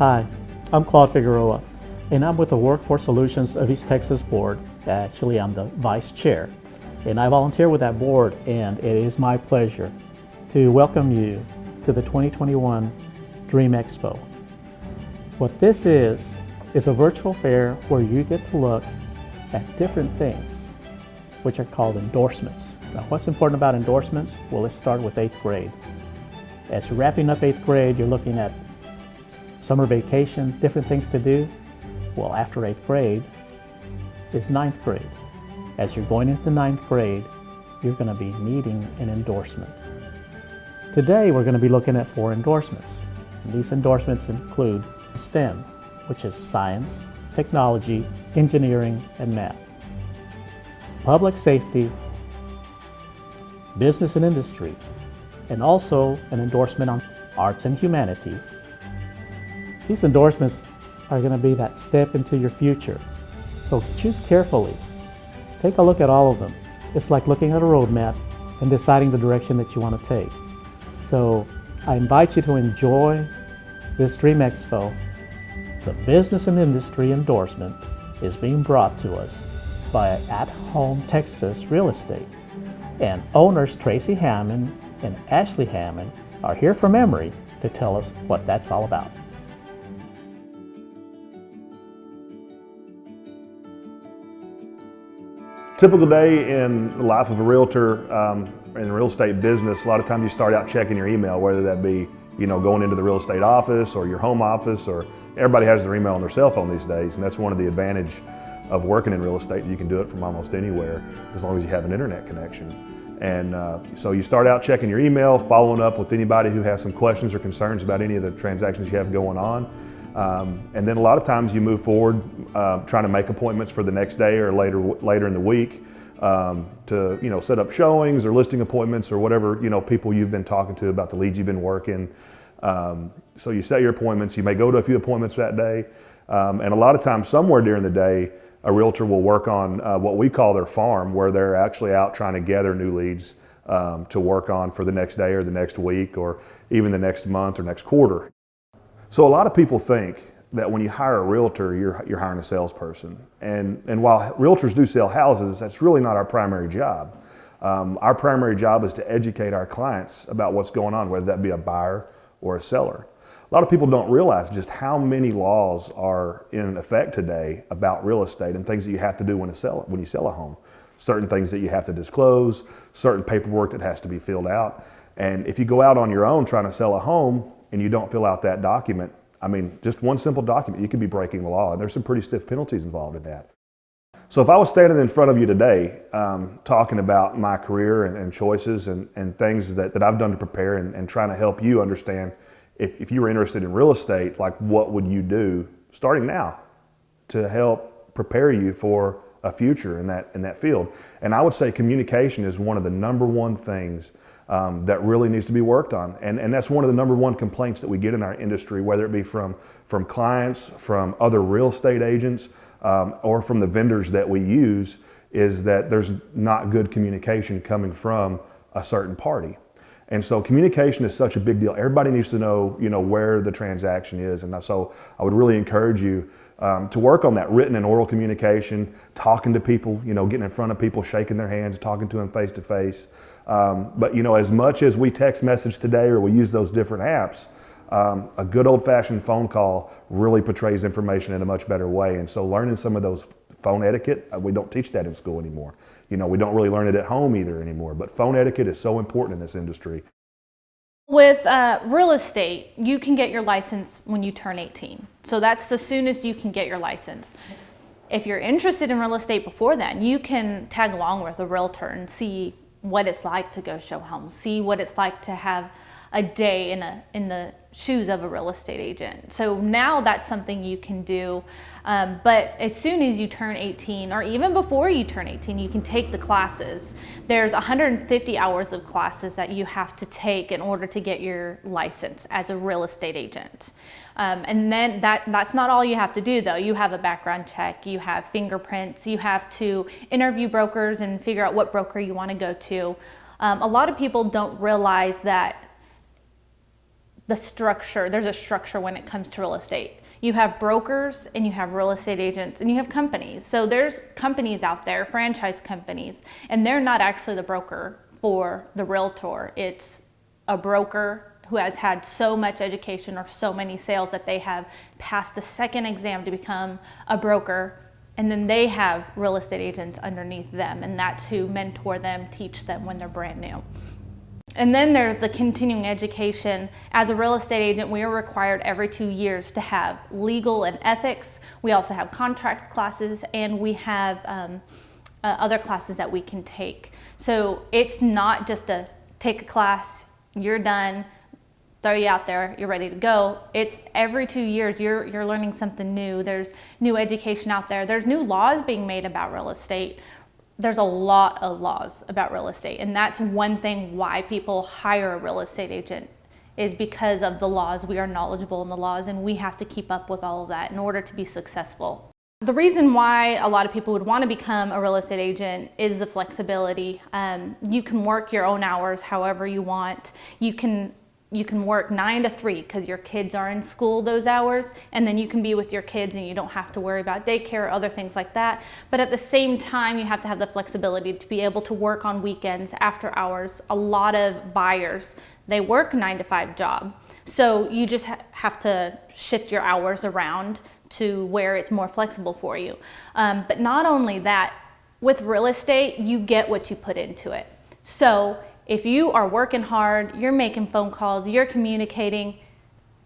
Hi, I'm Claude Figueroa, and I'm with the Workforce Solutions of East Texas Board. Actually, I'm the Vice Chair, and I volunteer with that board, and it is my pleasure to welcome you to the 2021 Dream Expo. What this is a virtual fair where you get to look at different things, which are called endorsements. Now, what's important about endorsements? Well, let's start with 8th grade. As you're wrapping up 8th grade, you're looking at summer vacation, different things to do. Well, after 8th grade is 9th grade. As you're going into 9th grade, you're going to be needing an endorsement. Today, we're going to be looking at 4 endorsements. And these endorsements include STEM, which is science, technology, engineering, and math. Public safety, business and industry, and also an endorsement on arts and humanities. These endorsements are going to be that step into your future. So choose carefully. Take a look at all of them. It's like looking at a roadmap and deciding the direction that you want to take. So I invite you to enjoy this Dream Expo. The business and industry endorsement is being brought to us by At Home Texas Real Estate. And owners Tracy Hammond and Ashley Hammond are here from Emory to tell us what that's all about. Typical day in the life of a realtor in the real estate business, a lot of times you start out checking your email, whether that be going into the real estate office or your home office, or everybody has their email on their cell phone these days, and that's one of the advantage of working in real estate. You can do it from almost anywhere as long as you have an internet connection. And so you start out checking your email, following up with anybody who has some questions or concerns about any of the transactions you have going on. And then a lot of times you move forward trying to make appointments for the next day or later in the week to set up showings or listing appointments or whatever people you've been talking to about the leads you've been working. So you set your appointments. You may go to a few appointments that day, and a lot of times somewhere during the day a realtor will work on what we call their farm, where they're actually out trying to gather new leads to work on for the next day or the next week or even the next month or next quarter. So a lot of people think that when you hire a realtor, you're hiring a salesperson. And while realtors do sell houses, that's really not our primary job. Our primary job is to educate our clients about what's going on, whether that be a buyer or a seller. A lot of people don't realize just how many laws are in effect today about real estate and things that you have to do when you sell a home. Certain things that you have to disclose, certain paperwork that has to be filled out. And if you go out on your own trying to sell a home and you don't fill out that document, just one simple document, you could be breaking the law, and there's some pretty stiff penalties involved in that. So if I was standing in front of you today talking about my career and choices and things that I've done to prepare and trying to help you understand if you were interested in real estate, like what would you do starting now to help prepare you for a future in that field? And I would say communication is one of the number one things that really needs to be worked on. And that's one of the number one complaints that we get in our industry, whether it be from clients, from other real estate agents, or from the vendors that we use, is that there's not good communication coming from a certain party. And so communication is such a big deal. Everybody needs to know, where the transaction is. And so I would really encourage you to work on that written and oral communication, talking to people, getting in front of people, shaking their hands, talking to them face to face. But as much as we text message today or we use those different apps, a good old-fashioned phone call really portrays information in a much better way. And so learning some of those phone etiquette, we don't teach that in school anymore. We don't really learn it at home either anymore, but phone etiquette is so important in this industry. With real estate, you can get your license when you turn 18. So that's the soonest you can get your license. If you're interested in real estate before then, you can tag along with a realtor and see what it's like to go show homes, see what it's like to have a day in the shoes of a real estate agent. So now that's something you can do. But as soon as you turn 18, or even before you turn 18, you can take the classes. There's 150 hours of classes that you have to take in order to get your license as a real estate agent. And then that's not all you have to do though. You have a background check, you have fingerprints, you have to interview brokers and figure out what broker you want to go to. A lot of people don't realize that the structure. There's a structure when it comes to real estate. You have brokers and you have real estate agents and you have companies. So there's companies out there, franchise companies, and they're not actually the broker for the realtor. It's a broker who has had so much education or so many sales that they have passed a second exam to become a broker. And then they have real estate agents underneath them, and that's who mentor them, teach them when they're brand new. And then there's the continuing education. As a real estate agent, we are required every 2 years to have legal and ethics. We also have contracts classes, and we have other classes that we can take. So it's not just a take a class, you're done, throw you out there, you're ready to go. It's every 2 years you're learning something new. There's new education out there. There's new laws being made about real estate. There's a lot of laws about real estate, and that's one thing why people hire a real estate agent, is because of the laws. We are knowledgeable in the laws, and we have to keep up with all of that in order to be successful. The reason why a lot of people would want to become a real estate agent is the flexibility. You can work your own hours however you want. You can work 9 to 3 because your kids are in school those hours, and then you can be with your kids and you don't have to worry about daycare or other things like that. But at the same time, you have to have the flexibility to be able to work on weekends, after hours. A lot of buyers, they work 9 to 5 job. So you just have to shift your hours around to where it's more flexible for you. But not only that, with real estate, you get what you put into it. So if you are working hard, you're making phone calls, you're communicating,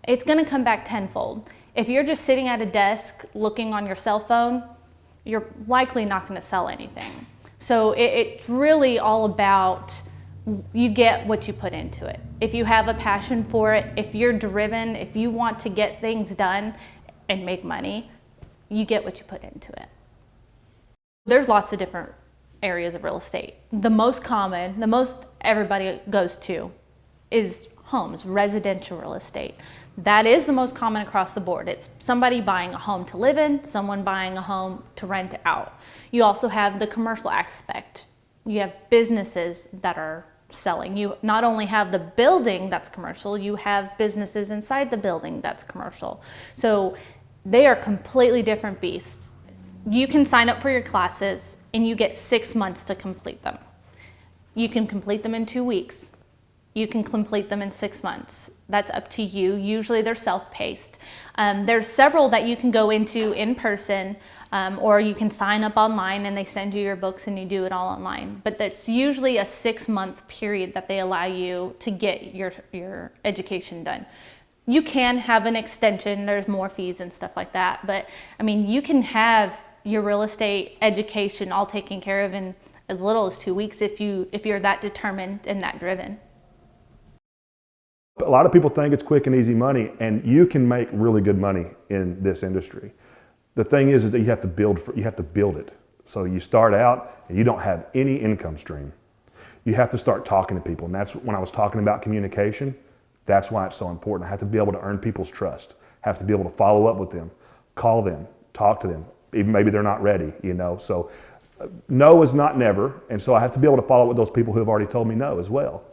it's going to come back tenfold. If you're just sitting at a desk looking on your cell phone, you're likely not going to sell anything. So it's really all about, you get what you put into it. If you have a passion for it, if you're driven, if you want to get things done and make money, you get what you put into it. There's lots of different areas of real estate. The most common, the most everybody goes to is homes, residential real estate. That is the most common across the board. It's somebody buying a home to live in, someone buying a home to rent out. You also have the commercial aspect. You have businesses that are selling. You not only have the building that's commercial, you have businesses inside the building that's commercial. So they are completely different beasts. You can sign up for your classes and you get 6 months to complete them. You can complete them in 2 weeks. You can complete them in 6 months. That's up to you. Usually they're self-paced. There's several that you can go into in person, or you can sign up online and they send you your books and you do it all online. But that's usually a 6-month period that they allow you to get your education done. You can have an extension, there's more fees and stuff like that, but I mean, you can have your real estate education all taken care of in as little as 2 weeks if you're that determined and that driven. A lot of people think it's quick and easy money, and you can make really good money in this industry. The thing is that you have to build it. So you start out and you don't have any income stream. You have to start talking to people, and that's when I was talking about communication. That's why it's so important. I have to be able to earn people's trust. I have to be able to follow up with them, call them, talk to them. Even maybe they're not ready, So no is not never, and so I have to be able to follow up with those people who have already told me no as well.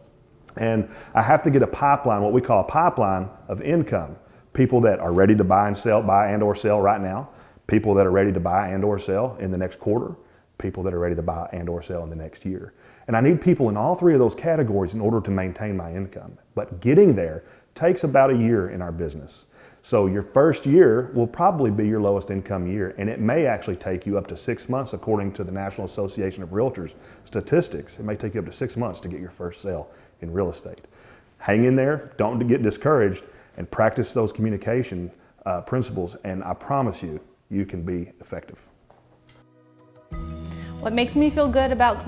And I have to get a pipeline, what we call a pipeline of income. People that are ready to buy and or sell right now. People that are ready to buy and or sell in the next quarter. People that are ready to buy and or sell in the next year. And I need people in all 3 of those categories in order to maintain my income. But getting there takes about a year in our business. So your first year will probably be your lowest income year, and it may actually take you up to 6 months according to the National Association of Realtors statistics. It may take you up to 6 months to get your first sale in real estate. Hang in there, don't get discouraged, and practice those communication principles, and I promise you, you can be effective. What makes me feel good about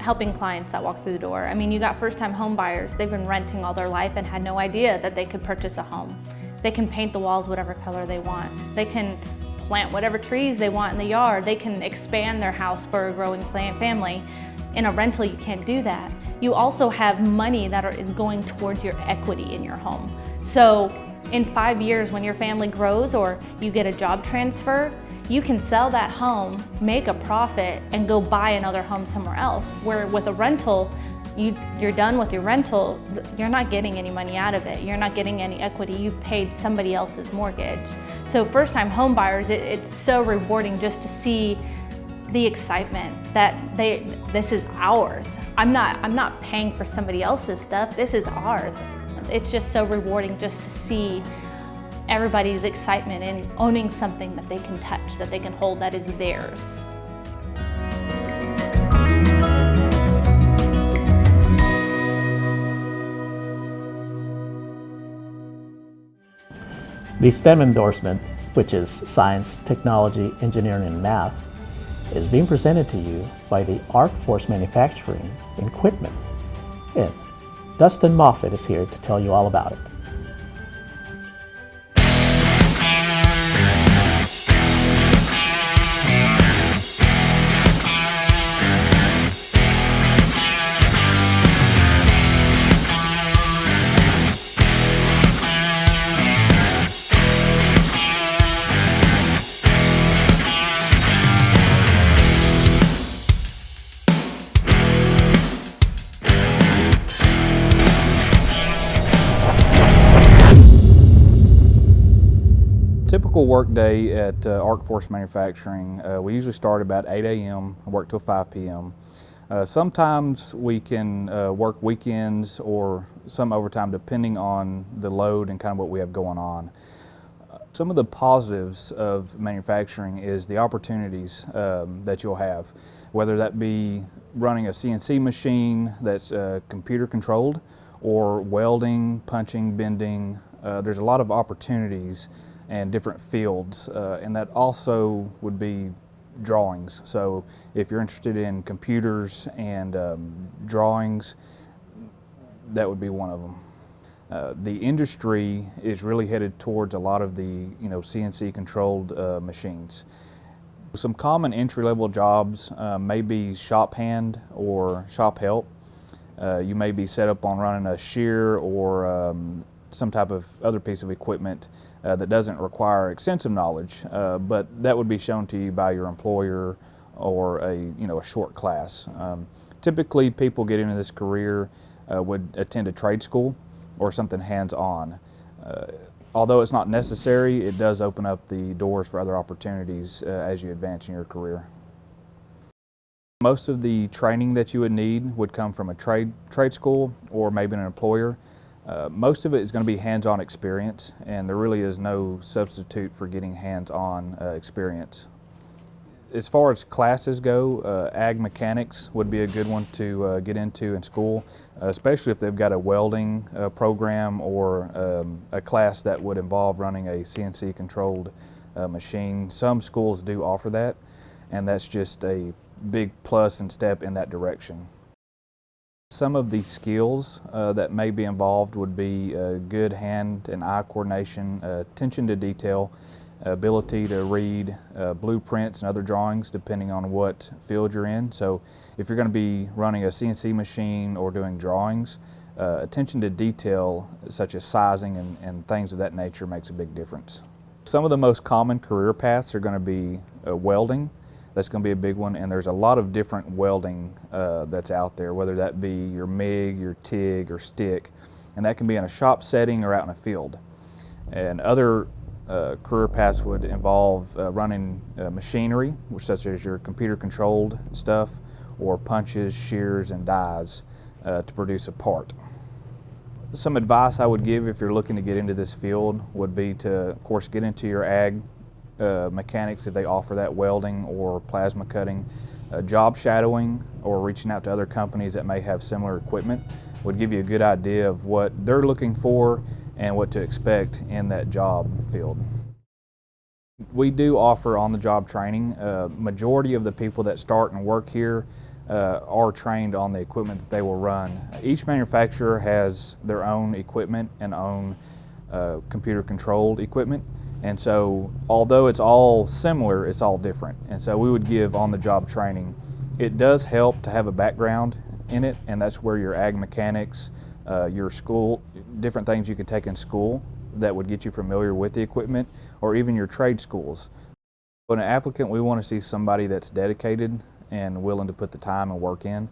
helping clients that walk through the door, I mean, you got first-time home buyers. They've been renting all their life and had no idea that they could purchase a home. They can paint the walls whatever color they want. They can plant whatever trees they want in the yard. They can expand their house for a growing family. In a rental, you can't do that. You also have money that is going towards your equity in your home. So in 5 years, when your family grows or you get a job transfer, you can sell that home, make a profit, and go buy another home somewhere else. Where with a rental, you're done with your rental, you're not getting any money out of it. You're not getting any equity. You've paid somebody else's mortgage. So first-time home buyers, it's so rewarding just to see the excitement that this is ours. I'm not paying for somebody else's stuff. This is ours. It's just so rewarding just to see everybody's excitement in owning something that they can touch, that they can hold, that is theirs. The STEM endorsement, which is science, technology, engineering, and math, is being presented to you by the Arc Force Manufacturing Equipment. And Dustin Moffett is here to tell you all about it. Typical work day at Arc Force Manufacturing, we usually start about 8 a.m. and work till 5 p.m. Sometimes we can work weekends or some overtime depending on the load and kind of what we have going on. Some of the positives of manufacturing is the opportunities that you'll have, whether that be running a CNC machine that's computer controlled or welding, punching, bending. There's a lot of opportunities and different fields, and that also would be drawings. So if you're interested in computers and drawings, that would be one of them. The industry is really headed towards a lot of the CNC controlled machines. Some common entry-level jobs may be shop hand or shop help. You may be set up on running a shear or some type of other piece of equipment that doesn't require extensive knowledge, but that would be shown to you by your employer or a short class. Typically, people get into this career would attend a trade school or something hands-on. Although it's not necessary, it does open up the doors for other opportunities as you advance in your career. Most of the training that you would need would come from a trade school or maybe an employer. Most of it is going to be hands-on experience, and there really is no substitute for getting hands-on experience. As far as classes go, ag mechanics would be a good one to get into in school, especially if they've got a welding program or a class that would involve running a CNC controlled machine. Some schools do offer that, and that's just a big plus and step in that direction. Some of the skills that may be involved would be good hand and eye coordination, attention to detail, ability to read blueprints and other drawings depending on what field you're in. So if you're going to be running a CNC machine or doing drawings, attention to detail such as sizing and things of that nature makes a big difference. Some of the most common career paths are going to be welding. That's going to be a big one, and there's a lot of different welding that's out there, whether that be your MIG, your TIG, or stick, and that can be in a shop setting or out in a field. And other career paths would involve running machinery, such as your computer-controlled stuff, or punches, shears, and dies to produce a part. Some advice I would give if you're looking to get into this field would be to, of course, get into your ag mechanics if they offer that welding or plasma cutting. Job shadowing or reaching out to other companies that may have similar equipment would give you a good idea of what they're looking for and what to expect in that job field. We do offer on-the-job training. Majority of the people that start and work here are trained on the equipment that they will run. Each manufacturer has their own equipment and own computer-controlled equipment. And so, although it's all similar, it's all different. And so we would give on-the-job training. It does help to have a background in it, and that's where your ag mechanics, your school, different things you could take in school that would get you familiar with the equipment, or even your trade schools. When an applicant, we want to see somebody that's dedicated and willing to put the time and work in.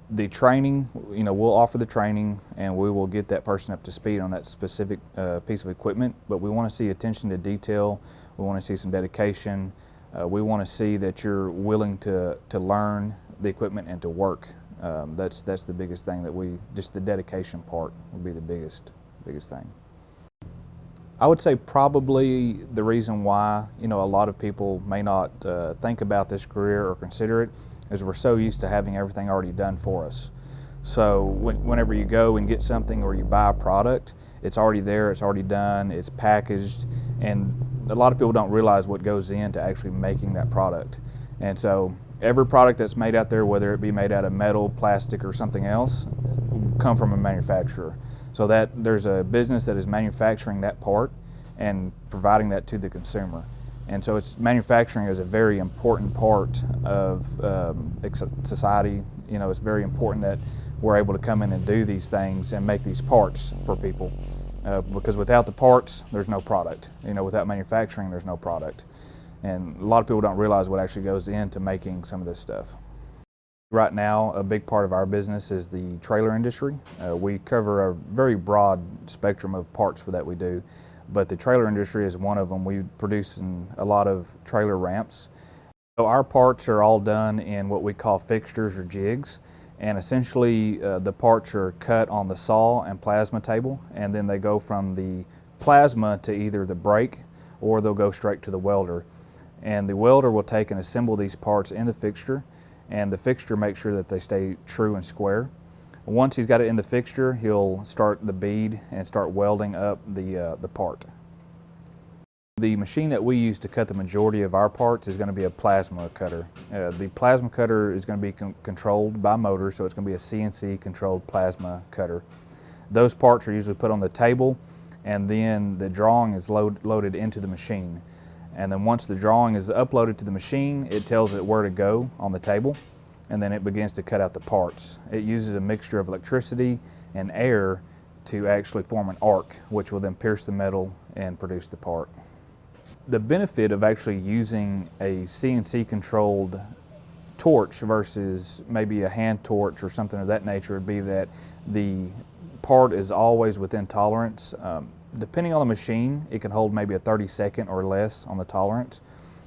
The training, we'll offer the training and we will get that person up to speed on that specific piece of equipment, but we want to see attention to detail, we want to see some dedication, we want to see that you're willing to learn the equipment and to work. That's the biggest thing that just the dedication part would be the biggest thing. I would say probably the reason why, a lot of people may not think about this career or consider it is we're so used to having everything already done for us. So whenever you go and get something or you buy a product, it's already there, it's already done, it's packaged, and a lot of people don't realize what goes into actually making that product. And so every product that's made out there, whether it be made out of metal, plastic, or something else, come from a manufacturer. So that there's a business that is manufacturing that part and providing that to the consumer. And so manufacturing is a very important part of society. It's very important that we're able to come in and do these things and make these parts for people. Because without the parts, there's no product. Without manufacturing, there's no product. And a lot of people don't realize what actually goes into making some of this stuff. Right now, a big part of our business is the trailer industry. We cover a very broad spectrum of parts that we do, but the trailer industry is one of them. We produce a lot of trailer ramps. So our parts are all done in what we call fixtures or jigs, and essentially the parts are cut on the saw and plasma table, and then they go from the plasma to either the brake or they'll go straight to the welder. And the welder will take and assemble these parts in the fixture, and the fixture makes sure that they stay true and square. Once he's got it in the fixture, he'll start the bead and start welding up the part. The machine that we use to cut the majority of our parts is going to be a plasma cutter. The plasma cutter is going to be controlled by motor, so it's going to be a CNC controlled plasma cutter. Those parts are usually put on the table, and then the drawing is loaded into the machine. And then once the drawing is uploaded to the machine, it tells it where to go on the table, and then it begins to cut out the parts. It uses a mixture of electricity and air to actually form an arc, which will then pierce the metal and produce the part. The benefit of actually using a CNC controlled torch versus maybe a hand torch or something of that nature would be that the part is always within tolerance. Depending on the machine, it can hold maybe a 30-second or less on the tolerance,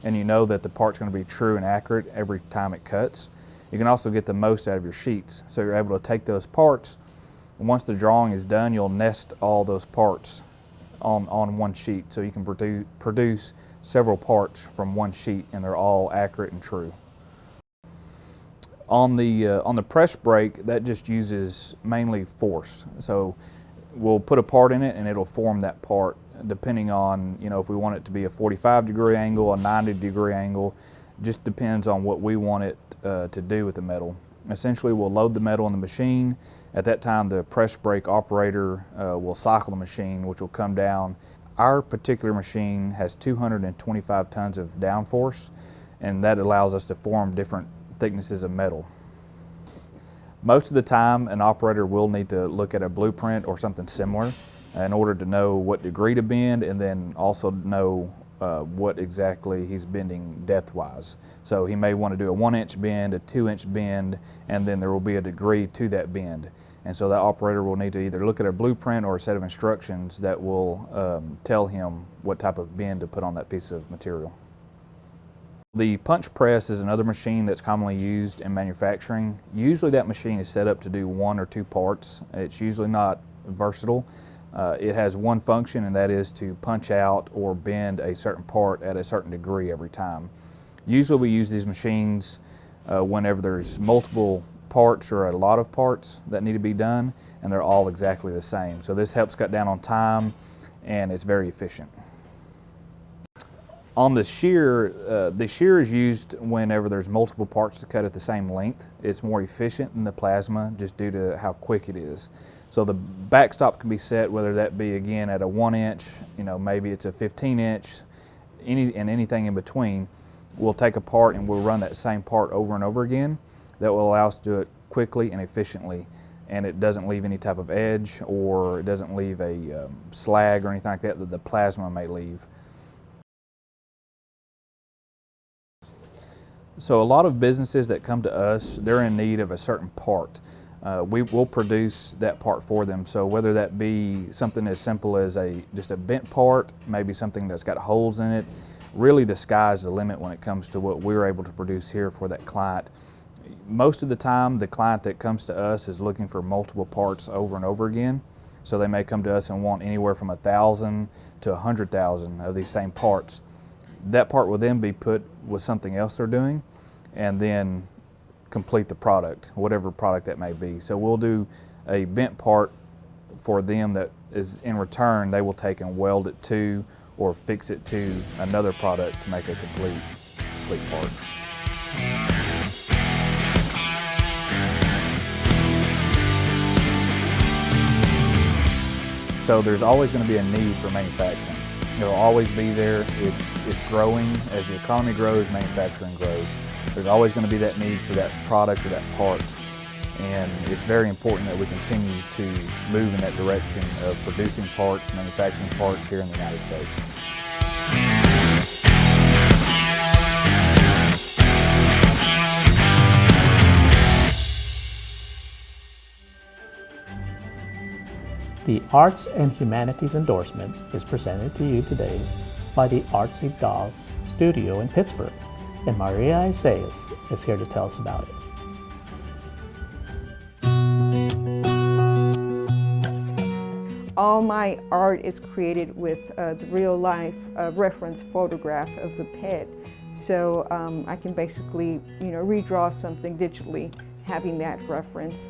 and you know that the part's going to be true and accurate every time it cuts. You can also get the most out of your sheets, so you're able to take those parts, and once the drawing is done, you'll nest all those parts on one sheet, so you can produce several parts from one sheet, and they're all accurate and true. On the press brake, that just uses mainly force. So we'll put a part in it and it'll form that part depending on, if we want it to be a 45-degree angle, a 90-degree angle. Just depends on what we want it to do with the metal. Essentially, we'll load the metal in the machine. At that time, the press brake operator will cycle the machine, which will come down. Our particular machine has 225 tons of downforce, and that allows us to form different thicknesses of metal. Most of the time, an operator will need to look at a blueprint or something similar in order to know what degree to bend, and then also know what exactly he's bending depth-wise. So he may want to do a 1-inch bend, a 2-inch bend, and then there will be a degree to that bend. And so that operator will need to either look at a blueprint or a set of instructions that will tell him what type of bend to put on that piece of material. The punch press is another machine that's commonly used in manufacturing. Usually that machine is set up to do 1 or 2 parts. It's usually not versatile. It has one function, and that is to punch out or bend a certain part at a certain degree every time. Usually we use these machines whenever there's multiple parts or a lot of parts that need to be done, and they're all exactly the same. So this helps cut down on time, and it's very efficient. On the shear is used whenever there's multiple parts to cut at the same length. It's more efficient than the plasma just due to how quick it is. So the backstop can be set, whether that be again at a 1-inch, maybe it's a 15-inch, anything in between. We'll take a part and we'll run that same part over and over again. That will allow us to do it quickly and efficiently, and it doesn't leave any type of edge, or it doesn't leave a slag or anything like that the plasma may leave. So a lot of businesses that come to us, they're in need of a certain part. we will produce that part for them. So whether that be something as simple as just a bent part, maybe something that's got holes in it, really the sky's the limit when it comes to what we're able to produce here for that client. Most of the time, the client that comes to us is looking for multiple parts over and over again. So they may come to us and want anywhere from 1,000 to 100,000 of these same parts. That part will then be put with something else they're doing and then complete the product, whatever product that may be. So we'll do a bent part for them that is in return they will take and weld it to or fix it to another product to make a complete part. So there's always going to be a need for manufacturing. It'll always be there. It's growing. As the economy grows, manufacturing grows. There's always going to be that need for that product or that part. And it's very important that we continue to move in that direction of producing parts, manufacturing parts here in the United States. The Arts and Humanities endorsement is presented to you today by the Artsy Dogs studio in Pittsburgh, and Maria Isaias is here to tell us about it. All my art is created with the real life reference photograph of the pet. So I can basically, redraw something digitally, having that reference.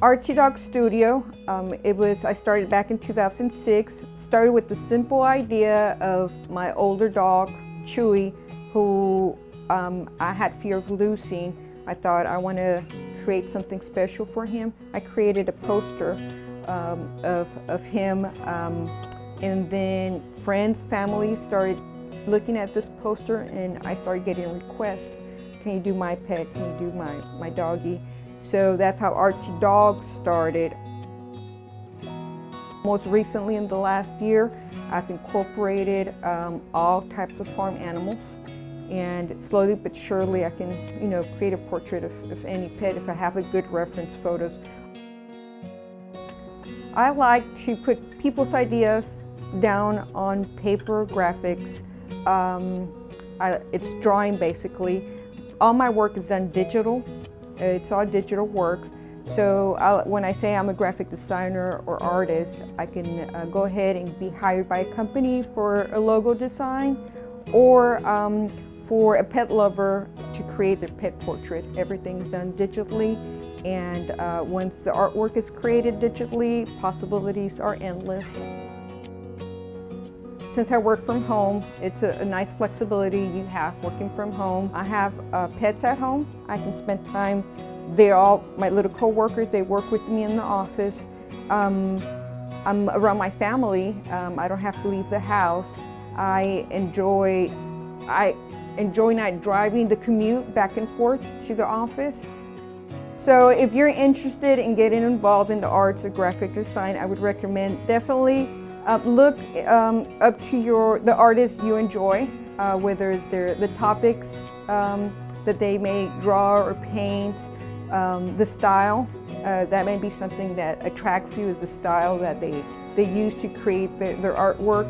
Artsy Dog Studio, I started back in 2006. Started with the simple idea of my older dog, Chewy, who I had fear of losing. I thought I want to create something special for him. I created a poster of him, and then friends, family started looking at this poster, and I started getting requests. Can you do my pet? Can you do my doggy? So that's how Artsy Dogs started. Most recently, in the last year, I've incorporated all types of farm animals, and slowly but surely I can, create a portrait of any pet if I have a good reference photos. I like to put people's ideas down on paper, graphics. It's drawing basically. All my work is done digital. It's all digital work. So when I say I'm a graphic designer or artist, I can go ahead and be hired by a company for a logo design, or for a pet lover to create their pet portrait. Everything's done digitally, and once the artwork is created digitally, possibilities are endless. Since I work from home, it's a nice flexibility you have working from home. I have pets at home. I can spend time. They're all my little co-workers. They work with me in the office. I'm around my family. I don't have to leave the house. I enjoy not driving the commute back and forth to the office. So if you're interested in getting involved in the arts or graphic design, I would recommend definitely look up to the artists you enjoy, whether it's the topics that they may draw or paint, the style. That may be something that attracts you, is the style that they use to create their artwork.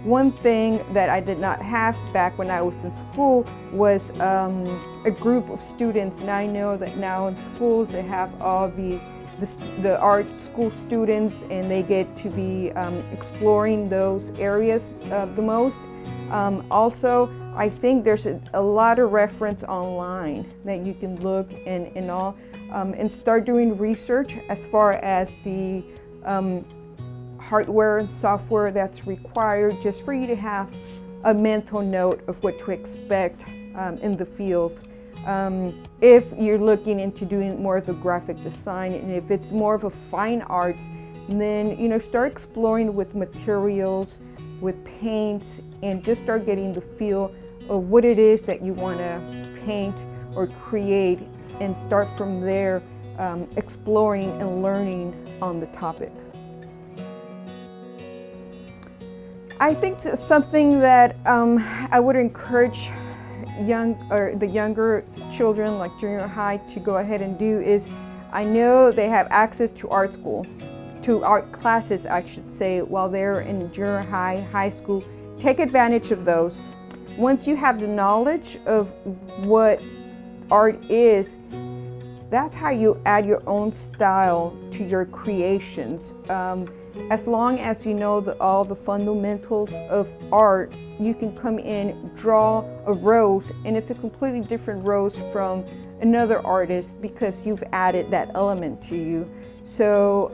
One thing that I did not have back when I was in school was a group of students, and I know that now in schools they have all the art school students, and they get to be exploring those areas the most. Also, I think there's a lot of reference online that you can look and start doing research as far as the hardware and software that's required, just for you to have a mental note of what to expect in the field. If you're looking into doing more of the graphic design, and if it's more of a fine arts, then start exploring with materials, with paints, and just start getting the feel of what it is that you want to paint or create, and start from there exploring and learning on the topic. I think something that I would encourage the younger children, like junior high, to go ahead and do is, I know they have access to art school, to art classes, I should say, while they're in junior high, high school. Take advantage of those. Once you have the knowledge of what art is, that's how you add your own style to your creations. As long as you know all the fundamentals of art, you can come in, draw a rose, and it's a completely different rose from another artist because you've added that element to you. So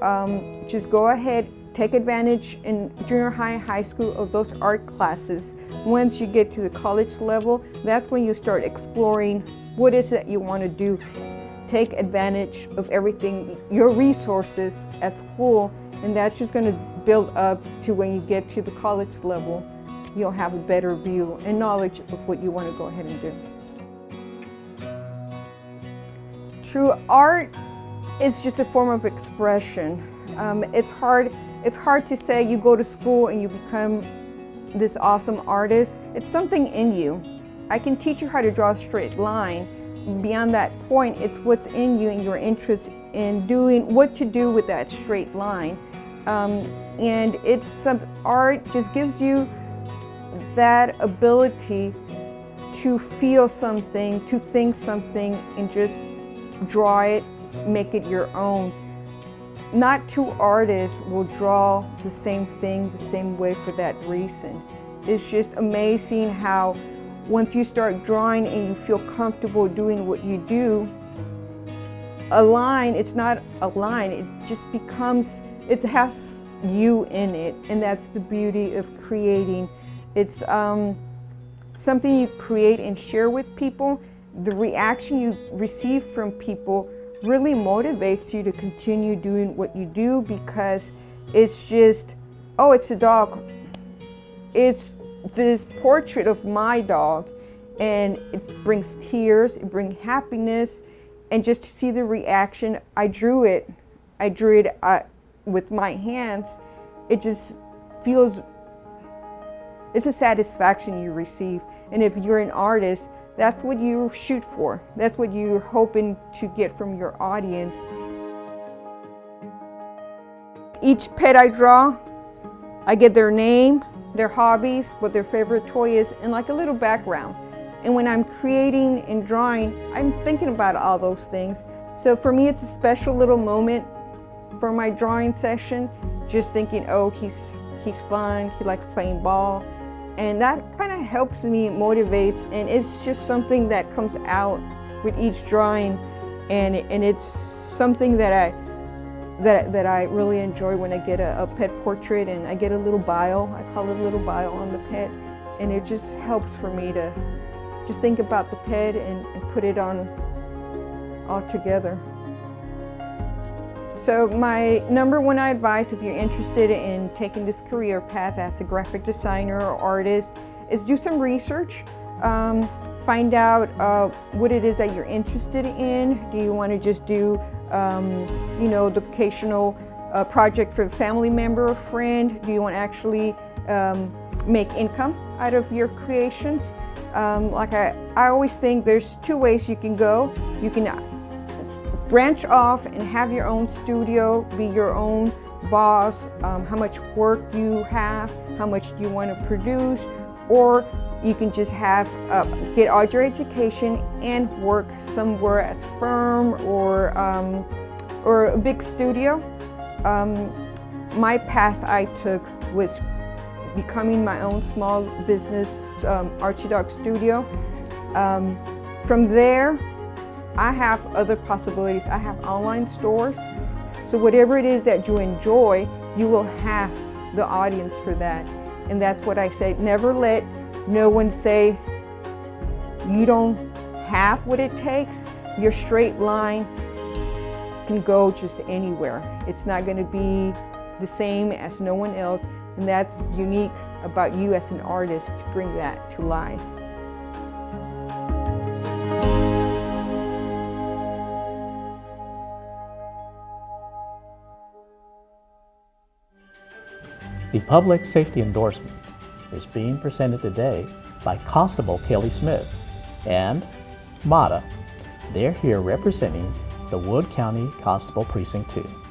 just go ahead, take advantage in junior high, high school of those art classes. Once you get to the college level, that's when you start exploring what is it you want to do. Take advantage of everything, your resources at school, and that's just going to build up to when you get to the college level, you'll have a better view and knowledge of what you want to go ahead and do. True art is just a form of expression. It's hard to say you go to school and you become this awesome artist. It's something in you. I can teach you how to draw a straight line. Beyond that point, it's what's in you and your interest in doing what to do with that straight line. And art just gives you that ability to feel something, to think something, and just draw it, make it your own. Not two artists will draw the same thing the same way for that reason. It's just amazing how once you start drawing and you feel comfortable doing what you do, a line, it's not a line, it just becomes, it has you in it, and that's the beauty of creating. It's something you create and share with people. The reaction you receive from people really motivates you to continue doing what you do, because it's just, oh, it's a dog. It's this portrait of my dog, and it brings tears, it brings happiness, and just to see the reaction. I drew it with my hands. It just feels, it's a satisfaction you receive. And if you're an artist, that's what you shoot for. That's what you're hoping to get from your audience. Each pet I draw, I get their name, their hobbies, what their favorite toy is, and like a little background. And when I'm creating and drawing, I'm thinking about all those things. So for me, it's a special little moment for my drawing session, just thinking, oh, he's fun, he likes playing ball. And that kind of helps me, motivates, and it's just something that comes out with each drawing, and it's something that I really enjoy when I get a pet portrait and I get a little bio. I call it a little bio on the pet, and it just helps for me to just think about the pet and put it on all together. So my number one advice, if you're interested in taking this career path as a graphic designer or artist, is do some research. Find out what it is that you're interested in. Do you want to just do, the occasional project for a family member or friend? Do you want to actually make income out of your creations? Like I always think there's two ways you can go. You can branch off and have your own studio, be your own boss, how much work you have, how much you want to produce, or you can just get all your education and work somewhere as a firm or a big studio. My path I took was becoming my own small business, Archie Dog Studio. From there, I have other possibilities. I have online stores. So whatever it is that you enjoy, you will have the audience for that. And that's what I say. Never let no one say you don't have what it takes. Your straight line can go just anywhere. It's not going to be the same as no one else. And that's unique about you as an artist, to bring that to life. The public safety endorsement is being presented today by Constable Kelly Smith. and Mata. They're here representing the Wood County Constable Precinct 2.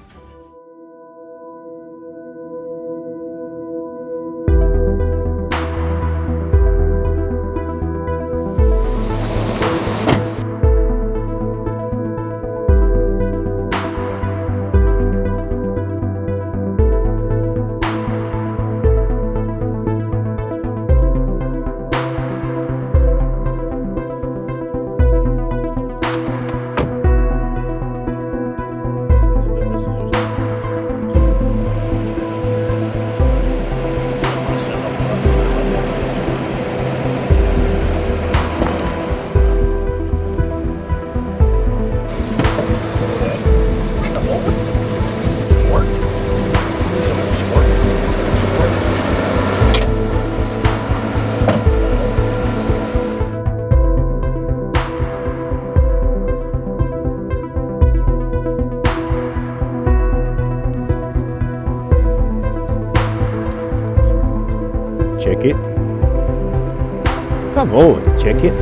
Check it. Come on, check it.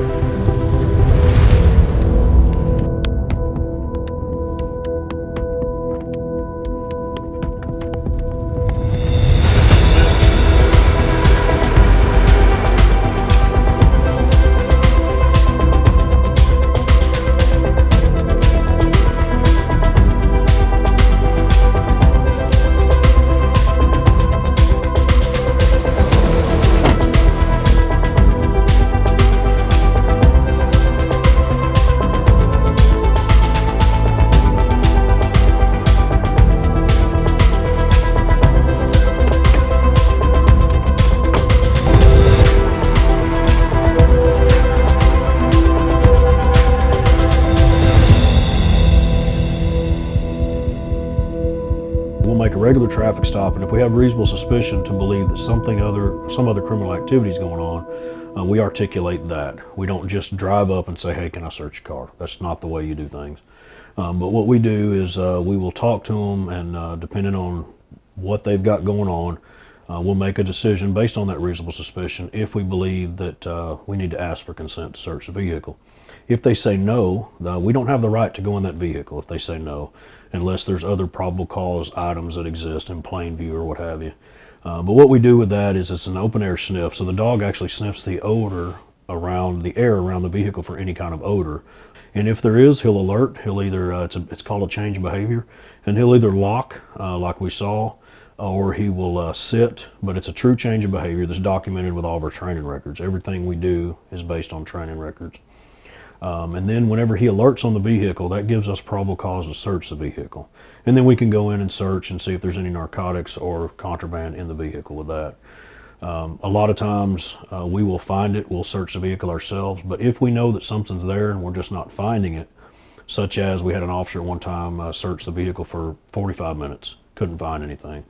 We'll make a regular traffic stop, and if we have reasonable suspicion to believe that some other criminal activity is going on, we articulate that. We don't just drive up and say, hey, can I search your car? That's not the way you do things. But what we do is we will talk to them, and depending on what they've got going on, we'll make a decision based on that reasonable suspicion if we believe that we need to ask for consent to search the vehicle. If they say no, we don't have the right to go in that vehicle if they say no, unless there's other probable cause items that exist in plain view or what have you. But what we do with that is it's an open air sniff, so the dog actually sniffs the odor around the air around the vehicle for any kind of odor. And if there is, he'll alert. He'll either, it's called a change of behavior, and he'll either lock, like we saw, or he will sit, but it's a true change of behavior that's documented with all of our training records. Everything we do is based on training records. And then whenever he alerts on the vehicle, that gives us probable cause to search the vehicle. And then we can go in and search and see if there's any narcotics or contraband in the vehicle with that. A lot of times we will find it, we'll search the vehicle ourselves, but if we know that something's there and we're just not finding it, such as we had an officer one time search the vehicle for 45 minutes, couldn't find anything.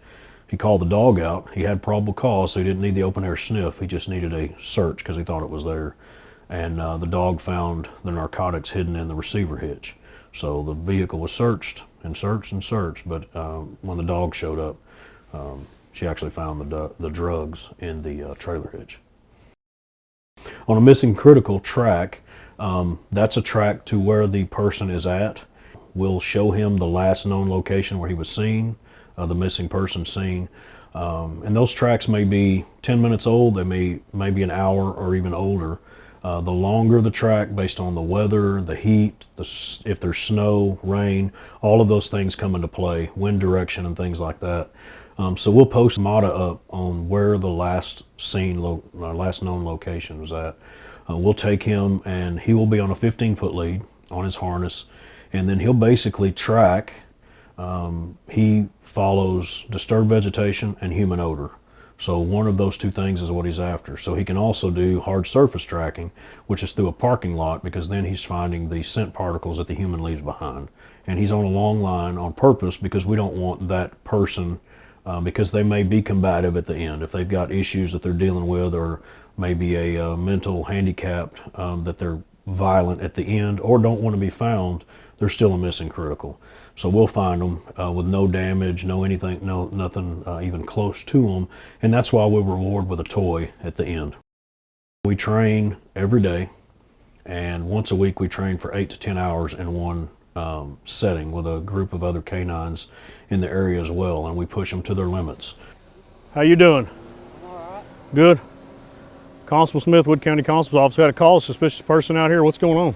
He called the dog out. He had probable cause, so he didn't need the open air sniff. He just needed a search because he thought it was there. And the dog found the narcotics hidden in the receiver hitch. So the vehicle was searched and searched and searched, but when the dog showed up, she actually found the drugs in the trailer hitch. On a missing critical track, that's a track to where the person is at. We'll show him the last known location where he was seen, the missing person seen. And those tracks may be 10 minutes old, they may be an hour or even older. The longer the track, based on the weather, the heat, if there's snow, rain, all of those things come into play, wind direction and things like that. So we'll post Mata up on where the last known location was at. We'll take him, and he will be on a 15-foot lead on his harness, and then he'll basically track. He follows disturbed vegetation and human odor. So one of those two things is what he's after. So he can also do hard surface tracking, which is through a parking lot, because then he's finding the scent particles that the human leaves behind. And he's on a long line on purpose because we don't want that person, because they may be combative at the end. If they've got issues that they're dealing with, or maybe a mental handicap, that they're violent at the end or don't want to be found, they're still a missing critical. So we'll find them with no damage, nothing even close to them, and that's why we'll reward with a toy at the end. We train every day. And once a week we train for 8 to 10 hours in one setting with a group of other canines in the area as well, and we push them to their limits. How you doing? All right. Good. Constable Smith, Wood County Constable's Office, had a call, suspicious person out here. What's going on?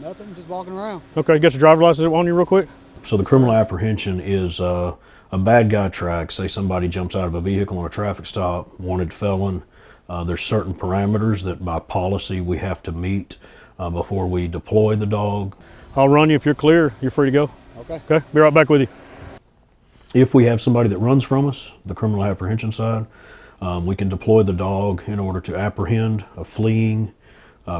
Nothing, just walking around. Okay, get your driver's license on you real quick. So the criminal apprehension is a bad guy track. Say somebody jumps out of a vehicle on a traffic stop, wanted felon. There's certain parameters that by policy we have to meet before we deploy the dog. I'll run you. If you're clear, you're free to go. Okay. Okay, be right back with you. If we have somebody that runs from us, the criminal apprehension side, we can deploy the dog in order to apprehend a fleeing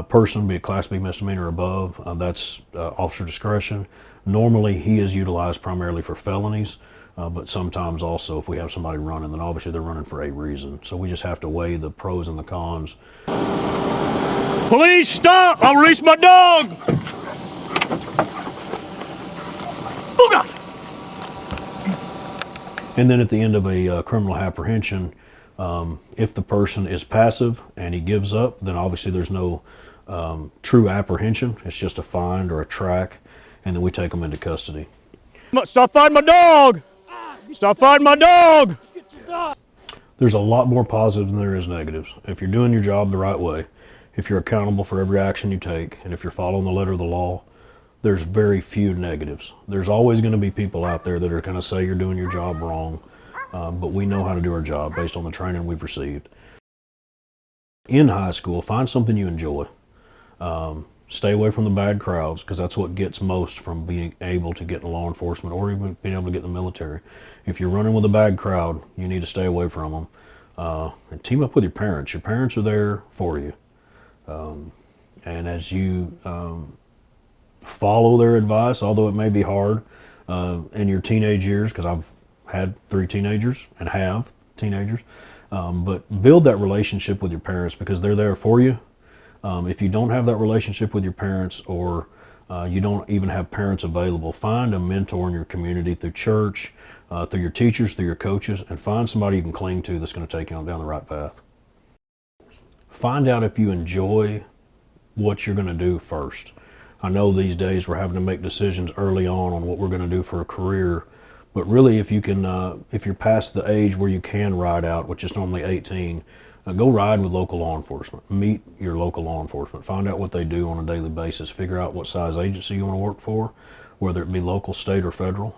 person, be a Class B misdemeanor or above. That's officer discretion. Normally he is utilized primarily for felonies, but sometimes also if we have somebody running, then obviously they're running for a reason. So we just have to weigh the pros and the cons. Police, stop! I'll release my dog! Oh, God! And then at the end of a criminal apprehension, if the person is passive and he gives up, then obviously there's no true apprehension. It's just a find or a track, and then we take them into custody. Stop fighting my dog! Stop fighting my dog! There's a lot more positives than there is negatives. If you're doing your job the right way, if you're accountable for every action you take, and if you're following the letter of the law, there's very few negatives. There's always going to be people out there that are going to say you're doing your job wrong, but we know how to do our job based on the training we've received. In high school, find something you enjoy. Stay away from the bad crowds, because that's what gets most from being able to get in law enforcement or even being able to get in the military. If you're running with a bad crowd, you need to stay away from them. And team up with your parents. Your parents are there for you. And as you follow their advice, although it may be hard in your teenage years, because I've had 3 teenagers and have teenagers, but build that relationship with your parents because they're there for you. If you don't have that relationship with your parents, or you don't even have parents available, find a mentor in your community through church, through your teachers, through your coaches, and find somebody you can cling to that's going to take you down the right path. Find out if you enjoy what you're going to do first. I know these days we're having to make decisions early on what we're going to do for a career, but really if you can, if you're past the age where you can ride out, which is normally 18, go ride with local law enforcement. Meet your local law enforcement. Find out what they do on a daily basis. Figure out what size agency you want to work for, whether it be local, state, or federal.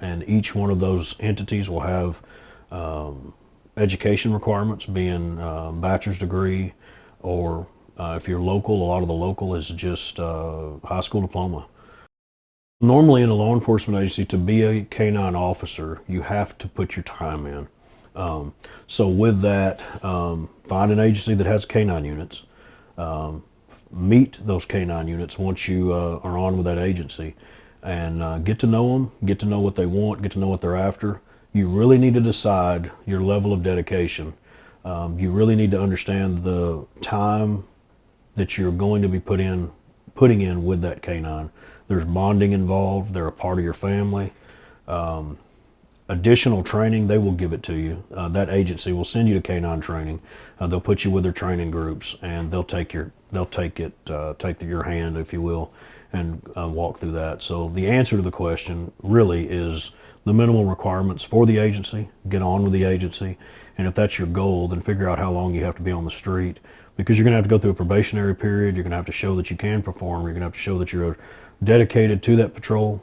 And each one of those entities will have education requirements, being bachelor's degree, or if you're local, a lot of the local is just high school diploma. Normally in a law enforcement agency, to be a canine officer, you have to put your time in. So with that, find an agency that has canine units. Meet those canine units once you are on with that agency, and get to know them, get to know what they want, get to know what they're after. You really need to decide your level of dedication. You really need to understand the time that you're going to be putting in with that canine. There's bonding involved. They're a part of your family. Additional training, they will give it to you. That agency will send you to canine training. They'll put you with their training groups, and they'll take your hand, if you will, and walk through that. So the answer to the question really is the minimal requirements for the agency. Get on with the agency, and if that's your goal, then figure out how long you have to be on the street, because you're going to have to go through a probationary period. You're going to have to show that you can perform. You're going to have to show that you're dedicated to that patrol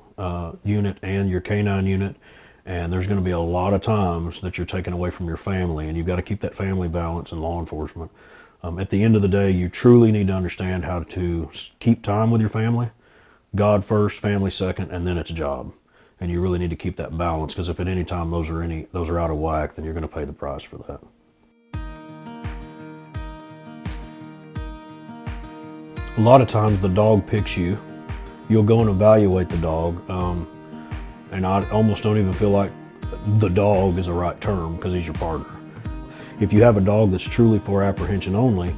unit and your canine unit. And there's going to be a lot of times that you're taken away from your family, and you've got to keep that family balance in law enforcement. At the end of the day, you truly need to understand how to keep time with your family. God first, family second, and then it's a job. And you really need to keep that balance, because if at any time those are out of whack, then you're going to pay the price for that. A lot of times the dog picks you. You'll go and evaluate the dog. And I almost don't even feel like the dog is the right term, because he's your partner. If you have a dog that's truly for apprehension only,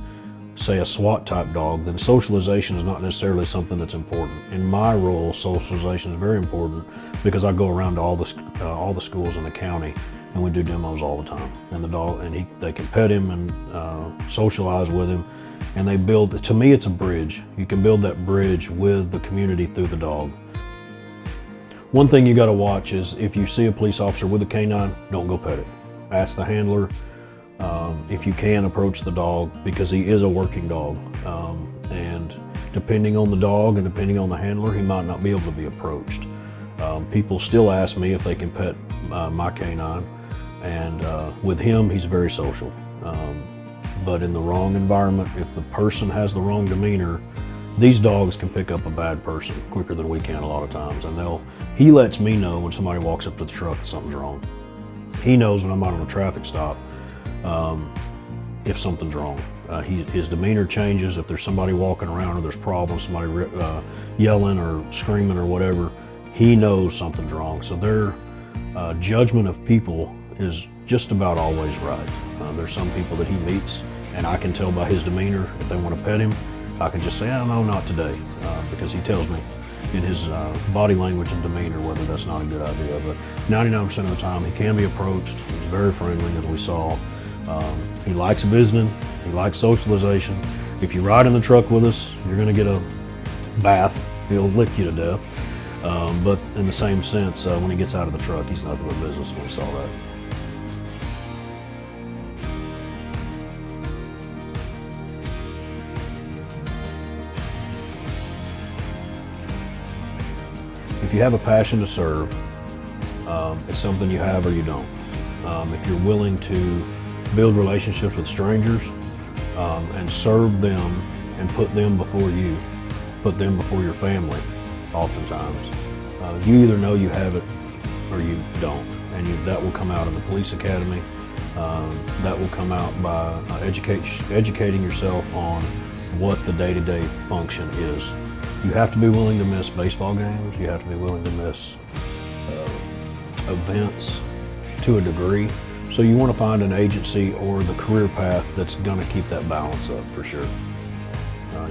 say a SWAT type dog, then socialization is not necessarily something that's important. In my role, socialization is very important, because I go around to all the schools in the county, and we do demos all the time. And the dog, they can pet him and socialize with him, And they build, to me it's a bridge. You can build that bridge with the community through the dog. One thing you gotta watch is if you see a police officer with a canine, don't go pet it. Ask the handler. If you can, approach the dog because he is a working dog. And depending on the dog and depending on the handler, he might not be able to be approached. People still ask me if they can pet my canine, and with him, he's very social. But in the wrong environment, if the person has the wrong demeanor, these dogs can pick up a bad person quicker than we can a lot of times. And he lets me know when somebody walks up to the truck that something's wrong. He knows when I'm out on a traffic stop if something's wrong. His demeanor changes. If there's somebody walking around or there's problems, somebody yelling or screaming or whatever, he knows something's wrong. So their judgment of people is just about always right. There's some people that he meets and I can tell by his demeanor if they want to pet him. I can just say, oh, no, not today, because he tells me in his body language and demeanor whether that's not a good idea. But 99% of the time he can be approached. He's very friendly, as we saw. He likes visiting, he likes socialization. If you ride in the truck with us, you're gonna get a bath. He'll lick you to death. But in the same sense, when he gets out of the truck, he's nothing but business, and we saw that. If you have a passion to serve, it's something you have or you don't. If you're willing to build relationships with strangers and serve them and put them before you, put them before your family, oftentimes, you either know you have it or you don't. And that will come out in the police academy. That will come out by educating yourself on what the day-to-day function is. You have to be willing to miss baseball games. You have to be willing to miss events to a degree. So you want to find an agency or the career path that's going to keep that balance up for sure.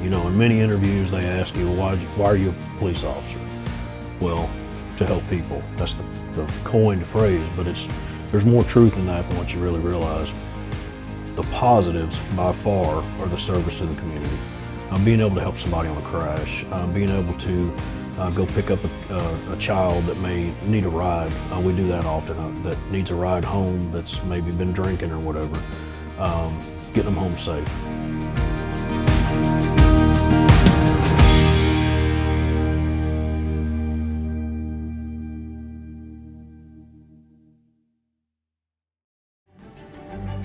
You know, in many interviews they ask you, well, why are you a police officer? Well, to help people. That's the coined phrase, but there's more truth in that than what you really realize. The positives by far are the service to the community. Being able to help somebody on a crash, being able to go pick up a child that may need a ride. We do that often, that needs a ride home, that's maybe been drinking or whatever. Getting them home safe.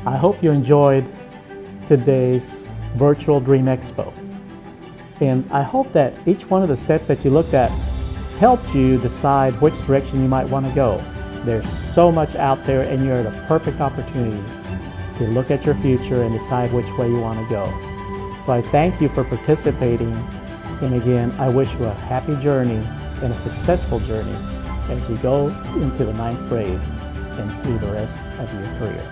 I hope you enjoyed today's virtual Dream Expo. And I hope that each one of the steps that you looked at helped you decide which direction you might want to go. There's so much out there, and you're at a perfect opportunity to look at your future and decide which way you want to go. So I thank you for participating, and again, I wish you a happy journey and a successful journey as you go into the 9th grade and through the rest of your career.